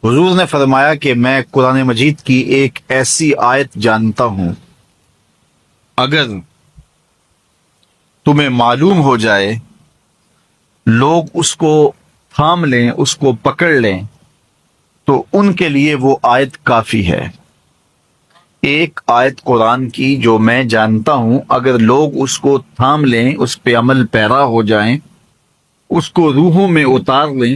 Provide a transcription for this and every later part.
حضور نے فرمایا کہ میں قرآن مجید کی ایک ایسی آیت جانتا ہوں، اگر تمہیں معلوم ہو جائے، لوگ اس کو تھام لیں، اس کو پکڑ لیں، تو ان کے لیے وہ آیت کافی ہے۔ ایک آیت قرآن کی جو میں جانتا ہوں، اگر لوگ اس کو تھام لیں، اس پہ عمل پیرا ہو جائیں، اس کو روحوں میں اتار لیں،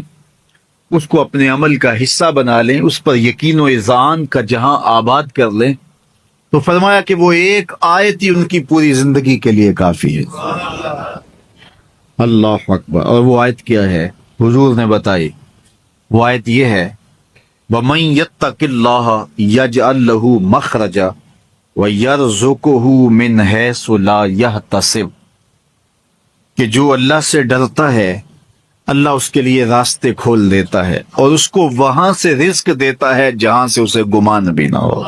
اس کو اپنے عمل کا حصہ بنا لیں، اس پر یقین و اذعان کا جہاں آباد کر لیں، تو فرمایا کہ وہ ایک آیت ہی ان کی پوری زندگی کے لیے کافی ہے۔ اللہ اکبر۔ اور وہ آیت کیا ہے؟ حضور نے بتائی، وہ آیت یہ ہے، وَمَن يَتَّقِ اللَّهَ يَجْعَل لَّهُ مَخْرَجًا وَيَرْزُقْهُ مِنْ حَيْثُ لَا يَحْتَسِبُ، کہ جو اللہ سے ڈرتا ہے، اللہ اس کے لیے راستے کھول دیتا ہے اور اس کو وہاں سے رزق دیتا ہے جہاں سے اسے گمان بھی نہ ہو۔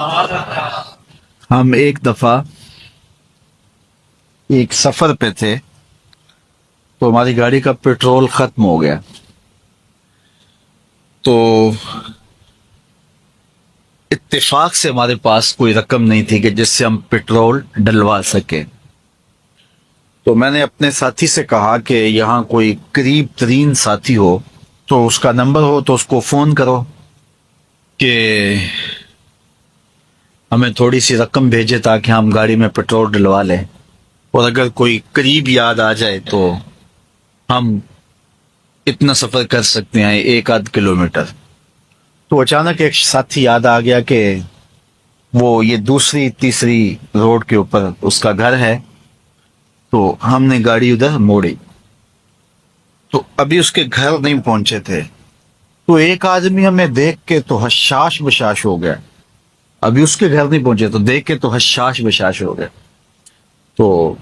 ہم ایک دفعہ ایک سفر پہ تھے، تو ہماری گاڑی کا پیٹرول ختم ہو گیا، تو اتفاق سے ہمارے پاس کوئی رقم نہیں تھی کہ جس سے ہم پیٹرول ڈلوا سکیں۔ تو میں نے اپنے ساتھی سے کہا کہ یہاں کوئی قریب ترین ساتھی ہو تو اس کا نمبر ہو تو اس کو فون کرو کہ ہمیں تھوڑی سی رقم بھیجے تاکہ ہم گاڑی میں پیٹرول ڈلوا لیں، اور اگر کوئی قریب یاد آ جائے تو ہم اتنا سفر کر سکتے ہیں، 1-8 کلومیٹر۔ تو اچانک ایک ساتھی یاد آ گیا کہ وہ یہ دوسری تیسری روڈ کے اوپر اس کا گھر ہے، تو ہم نے گاڑی ادھر موڑی، تو ابھی اس کے گھر نہیں پہنچے تھے، تو ایک آدمی ہمیں دیکھ کے تو حشاش بشاش ہو گیا۔ ابھی اس کے گھر نہیں پہنچے تو دیکھ کے تو حشاش بشاش ہو گیا۔ تو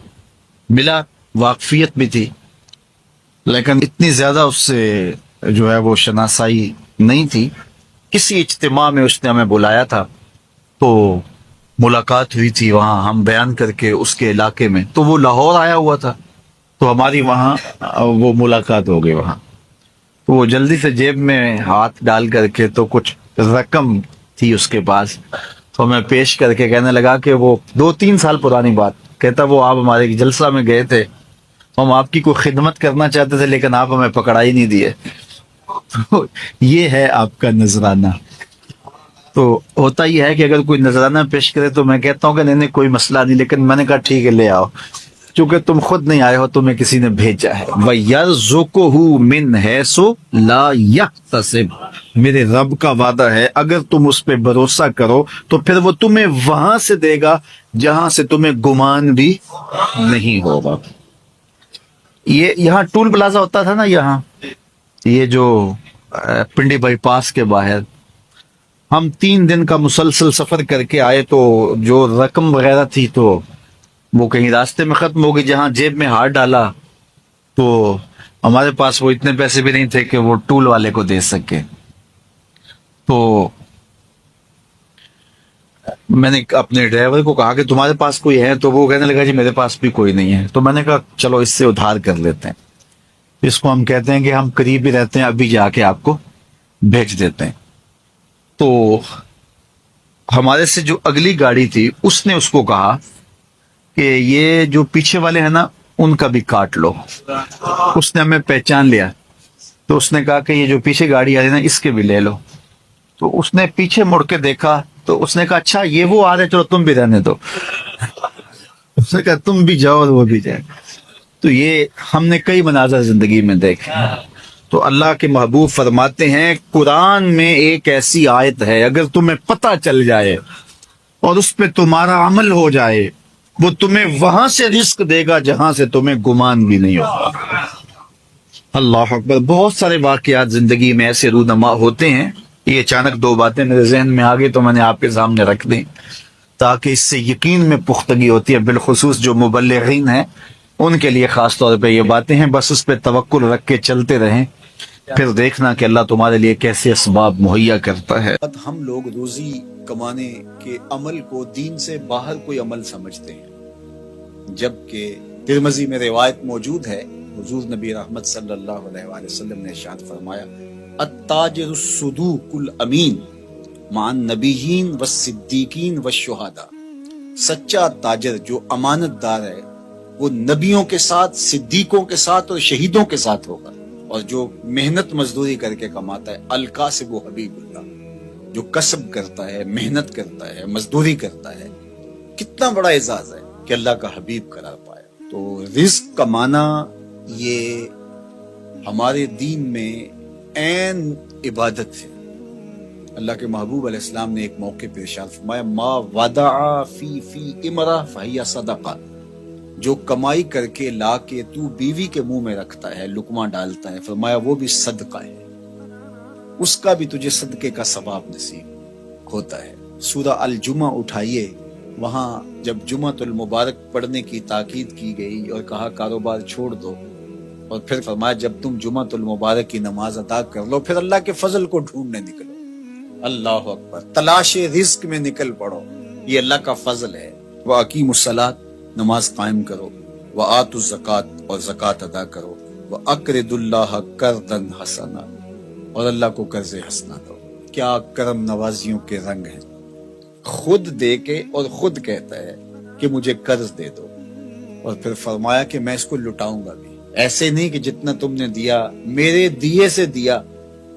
ملا، واقفیت بھی تھی، لیکن اتنی زیادہ اس سے جو ہے وہ شناسائی نہیں تھی۔ کسی اجتماع میں اس نے ہمیں بلایا تھا، تو ملاقات ہوئی تھی وہاں، ہم بیان کر کے اس کے علاقے میں، تو وہ لاہور آیا ہوا تھا، تو ہماری وہاں وہ ملاقات ہو گئی وہاں۔ تو وہ جلدی سے جیب میں ہاتھ ڈال کر کے تو کچھ رقم تھی اس کے پاس، تو میں پیش کر کے کہنے لگا کہ وہ 2-3 سال پرانی بات، کہتا وہ آپ ہمارے جلسہ میں گئے تھے، ہم آپ کی کوئی خدمت کرنا چاہتے تھے لیکن آپ ہمیں پکڑا ہی نہیں دیے۔ تو یہ ہے آپ کا نذرانہ۔ تو ہوتا یہ ہے کہ اگر کوئی نذرانہ پیش کرے تو میں کہتا ہوں کہ نہیں کوئی مسئلہ نہیں، لیکن میں نے کہا ٹھیک ہے لے آؤ، چونکہ تم خود نہیں آئے ہو، تمہیں کسی نے بھیجا ہے۔ وَيَرْزُقُهُ مِنْ حَيْثُ لَا يَحْتَسِبُ، میرے رب کا وعدہ ہے اگر تم اس پہ بھروسہ کرو تو پھر وہ تمہیں وہاں سے دے گا جہاں سے تمہیں گمان بھی نہیں ہوگا۔ یہ یہاں ٹول پلازا ہوتا تھا نا، یہاں یہ جو پنڈی بائی پاس کے باہر، ہم 3 دن کا مسلسل سفر کر کے آئے، تو جو رقم وغیرہ تھی تو وہ کہیں راستے میں ختم ہو گئی۔ جہاں جیب میں ہاتھ ڈالا تو ہمارے پاس وہ اتنے پیسے بھی نہیں تھے کہ وہ ٹول والے کو دے سکے۔ تو میں نے اپنے ڈرائیور کو کہا کہ تمہارے پاس کوئی ہے، تو وہ کہنے لگا جی میرے پاس بھی کوئی نہیں ہے۔ تو میں نے کہا چلو اس سے ادھار کر لیتے ہیں، اس کو ہم کہتے ہیں کہ ہم قریب ہی رہتے ہیں، ابھی جا کے آپ کو بھیج دیتے ہیں۔ تو ہمارے سے جو اگلی گاڑی تھی اس نے اس کو کہا کہ یہ جو پیچھے والے ہیں نا ان کا بھی کاٹ لو۔ اس نے ہمیں پہچان لیا، تو اس نے کہا کہ یہ جو پیچھے گاڑی آ رہی ہے نا اس کے بھی لے لو۔ تو اس نے پیچھے مڑ کے دیکھا تو اس نے کہا اچھا یہ وہ آ رہے، چلو تم بھی رہنے دو۔ اس نے کہا تم بھی جاؤ اور وہ بھی جائے۔ تو یہ ہم نے کئی مناظر زندگی میں دیکھے۔ تو اللہ کے محبوب فرماتے ہیں قرآن میں ایک ایسی آیت ہے، اگر تمہیں پتہ چل جائے اور اس پہ تمہارا عمل ہو جائے، وہ تمہیں وہاں سے رزق دے گا جہاں سے تمہیں گمان بھی نہیں ہوگا۔ اللہ اکبر۔ بہت سارے واقعات زندگی میں ایسے رونما ہوتے ہیں، یہ اچانک 2 باتیں میرے ذہن میں آ گئی تو میں نے آپ کے سامنے رکھ دی تاکہ اس سے یقین میں پختگی ہوتی ہے، بالخصوص جو مبلغین ہیں ان کے لیے خاص طور پہ یہ باتیں ہیں۔ بس اس پہ توکل رکھ کے چلتے رہیں، پھر دیکھنا کہ اللہ تمہارے لیے کیسے اسباب مہیا کرتا ہے۔ ہم لوگ روزی کمانے کے عمل کو دین سے باہر کوئی عمل سمجھتے ہیں، جبکہ ترمذی میں روایت موجود ہے، حضور نبی رحمت صلی اللہ علیہ وآلہ وسلم نے ارشاد فرمایا التاجر الصدوق الامین مع النبیین والصدیقین والشہداء، سچا تاجر جو امانت دار ہے وہ نبیوں کے ساتھ، صدیقوں کے ساتھ اور شہیدوں کے ساتھ ہوگا، اور جو محنت مزدوری کر کے کماتا ہے، الکاسب حبیب اللہ، جو کسب کرتا ہے، محنت کرتا ہے، مزدوری کرتا ہے، کتنا بڑا اعزاز ہے کہ اللہ کا حبیب قرار پایا۔ تو رزق کمانا یہ ہمارے دین میں عین عبادت ہے۔ اللہ کے محبوب علیہ السلام نے ایک موقع پہ ارشاد فرمایا، ما ودع فی امرہ فہی صدقہ، جو کمائی کر کے لا کے تو بیوی کے منہ میں رکھتا ہے، لقمہ ڈالتا ہے، فرمایا وہ بھی صدقہ ہے، اس کا بھی تجھے صدقے کا ثواب نصیب ہوتا ہے۔ سورہ الجمعہ اٹھائیے، وہاں جب جمعۃ المبارک پڑھنے کی تاکید کی گئی اور کہا کاروبار چھوڑ دو، اور پھر فرمایا جب تم جمعۃ المبارک کی نماز ادا کر لو پھر اللہ کے فضل کو ڈھونڈنے نکلو۔ اللہ اکبر، تلاش رزق میں نکل پڑو، یہ اللہ کا فضل ہے۔ وَأَقِیمُوا الصَّلَاةَ، نماز قائم کرو، وَآتُوا الزَّکَاةَ، اور زکوٰۃ ادا کرو، وَأَقْرِضُوا اللَّهَ قَرْضًا حَسَنًا، اور اللہ کو قرض حسنہ دو۔ کیا کرم نوازیوں کے رنگ ہیں، خود دے کے اور خود کہتا ہے کہ مجھے قرض دے دو، اور پھر فرمایا کہ میں اس کو لٹاؤں گا بھی، ایسے نہیں کہ جتنا تم نے دیا میرے دیے سے دیا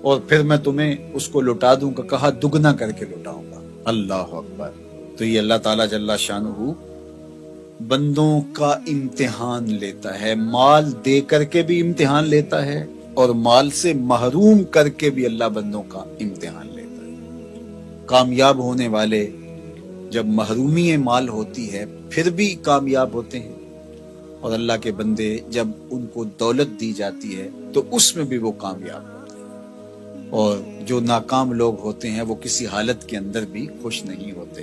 اور پھر میں تمہیں اس کو لٹا دوں گا، کہا دگنا کر کے لٹاؤں گا۔ اللہ اکبر۔ تو یہ اللہ تعالیٰ جل شانہ بندوں کا امتحان لیتا ہے، مال دے کر کے بھی امتحان لیتا ہے اور مال سے محروم کر کے بھی اللہ بندوں کا امتحان لیتا ہے۔ کامیاب ہونے والے جب محرومی مال ہوتی ہے پھر بھی کامیاب ہوتے ہیں، اور اللہ کے بندے جب ان کو دولت دی جاتی ہے تو اس میں بھی وہ کامیاب ہوتے ہیں، اور جو ناکام لوگ ہوتے ہیں وہ کسی حالت کے اندر بھی خوش نہیں ہوتے۔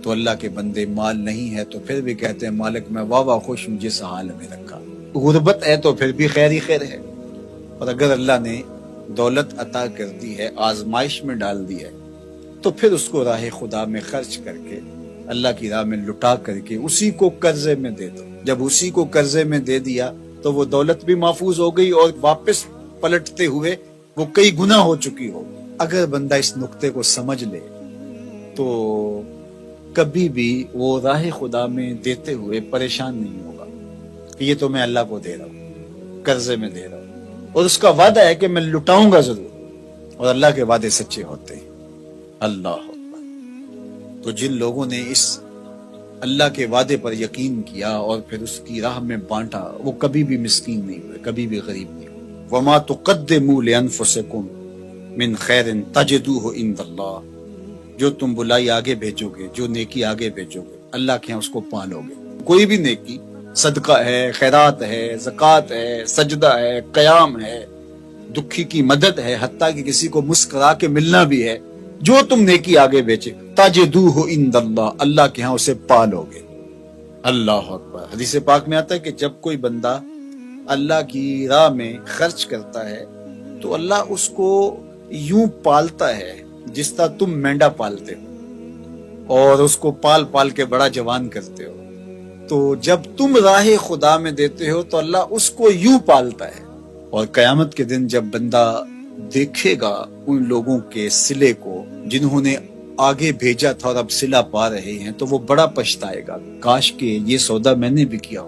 تو اللہ کے بندے مال نہیں ہے تو پھر بھی کہتے ہیں مالک میں واہ واہ خوش ہوں جس حال میں رکھا، غربت ہے تو پھر بھی خیر ہی خیر ہے، اور اگر اللہ نے دولت عطا کر دی ہے، آزمائش میں ڈال دی ہے، تو پھر اس کو راہ خدا میں خرچ کر کے، اللہ کی راہ میں لٹا کر کے اسی کو قرضے میں دے دو۔ جب اسی کو قرضے میں دے دیا تو وہ دولت بھی محفوظ ہو گئی اور واپس پلٹتے ہوئے وہ کئی گنا ہو چکی ہو۔ اگر بندہ اس نقطے کو سمجھ لے تو کبھی بھی وہ راہ خدا میں دیتے ہوئے پریشان نہیں ہوگا کہ یہ تو میں اللہ کو دے رہا ہوں، قرضے میں دے رہا ہوں، اور اس کا وعدہ ہے کہ میں لٹاؤں گا ضرور، اور اللہ کے وعدے سچے ہوتے ہیں۔ اللہ اکبر۔ تو جن لوگوں نے اس اللہ کے وعدے پر یقین کیا اور پھر اس کی راہ میں بانٹا، وہ کبھی بھی مسکین نہیں ہوئے، کبھی بھی غریب نہیں ہوئے۔ وَمَا تُقَدِّمُوا لِأَنفُسِكُم مِّن خَيْرٍ تَجِدُوهُ عِندَ اللَّهِ، جو تم بلائی آگے بھیجو گے، جو نیکی آگے بھیجو گے، اللہ کے ہاں اس کو پالو گے۔ کوئی بھی نیکی، صدقہ ہے، خیرات ہے، زکوٰۃ ہے، سجدہ ہے، قیام ہے، دکھی کی مدد ہے، حتیٰ کہ کسی کو مسکرا کے ملنا بھی ہے، جو تم نیکی آگے بیچے تجدوہ عند اللہ، اللہ کے ہاں اسے پالو گے۔ اللہ اکبر۔ حدیث پاک میں آتا ہے کہ جب کوئی بندہ اللہ کی راہ میں خرچ کرتا ہے تو اللہ اس کو یوں پالتا ہے جس طرح تم مینڈا پالتے ہو اور اس کو پال پال کے بڑا جوان کرتے ہو، تو جب تم راہ خدا میں دیتے ہو تو اللہ اس کو یوں پالتا ہے۔ اور قیامت کے دن جب بندہ دیکھے گا ان لوگوں کے صلے کو جنہوں نے آگے بھیجا تھا اور اب صلہ پا رہے ہیں، تو وہ بڑا پچھتائے گا، کاش کہ یہ سودا میں نے بھی کیا ہو۔